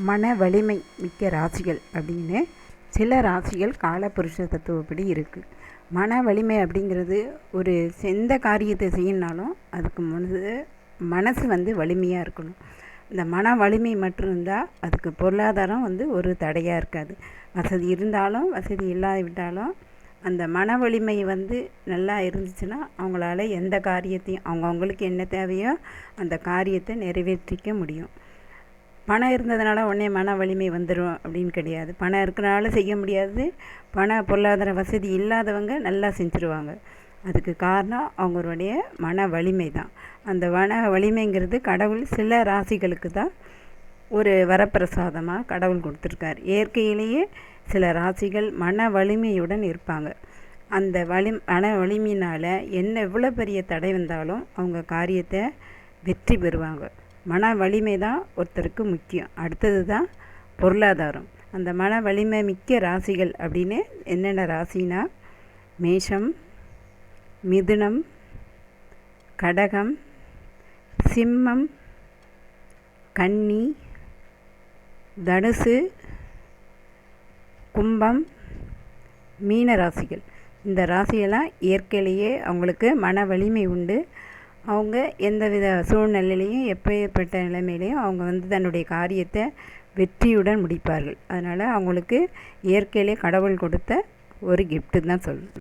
மன வலிமை மிக்க ராசிகள் அப்படின்னு சில ராசிகள் காலபுருஷ தத்துவப்படி இருக்குது. மன வலிமை அப்படிங்கிறது ஒரு எந்த காரியத்தை செய்யணுனாலும் அதுக்கு மனசு வலிமையாக இருக்கணும். இந்த மன வலிமை மட்டும் இருந்தால் அதுக்கு பொருளாதாரம் ஒரு தடையாக இருக்காது. வசதி இருந்தாலும் வசதி இல்லாவிட்டாலும் அந்த மன வலிமை நல்லா இருந்துச்சுன்னா அவங்களால எந்த காரியத்தையும் அவங்கவுங்களுக்கு என்ன தேவையோ அந்த காரியத்தை நிறைவேற்றிக்க முடியும். பணம் இருந்ததுனால உடனே மன வலிமை வந்துடும் அப்படின்னு கிடையாது. பணம் இருக்கிறனால செய்ய முடியாது. பொருளாதார வசதி இல்லாதவங்க நல்லா செஞ்சுருவாங்க. அதுக்கு காரணம் அவங்களுடைய மன வலிமை தான். அந்த மன வலிமைங்கிறது கடவுள் சில ராசிகளுக்கு தான் ஒரு வரப்பிரசாதமாக கடவுள் கொடுத்துருக்கார். இயற்கையிலேயே சில ராசிகள் மன வலிமையுடன் இருப்பாங்க. அந்த மன வலிமையினால் எவ்வளோ பெரிய தடை வந்தாலும் அவங்க காரியத்தை வெற்றி பெறுவாங்க. மன வலிமை தான் ஒருத்தருக்கு முக்கியம். அடுத்தது தான் பொருளாதாரம். அந்த மன வலிமை மிக்க ராசிகள் அப்படின்னு என்னென்ன ராசினா மேஷம், மிதுனம், கடகம், சிம்மம், கன்னி, தனுசு, கும்பம், மீன ராசிகள். இந்த ராசியெல்லாம் இயற்கையிலேயே அவங்களுக்கு மன வலிமை உண்டு. அவங்க எந்தவித சூழ்நிலையிலையும் எப்பேற்பட்ட நிலைமையிலையும் அவங்க தன்னுடைய காரியத்தை வெற்றியுடன் முடிப்பார்கள். அதனால் அவங்களுக்கு இயற்கையிலே கடவுள் கொடுத்த ஒரு கிஃப்ட்டு தான் சொல்லணும்.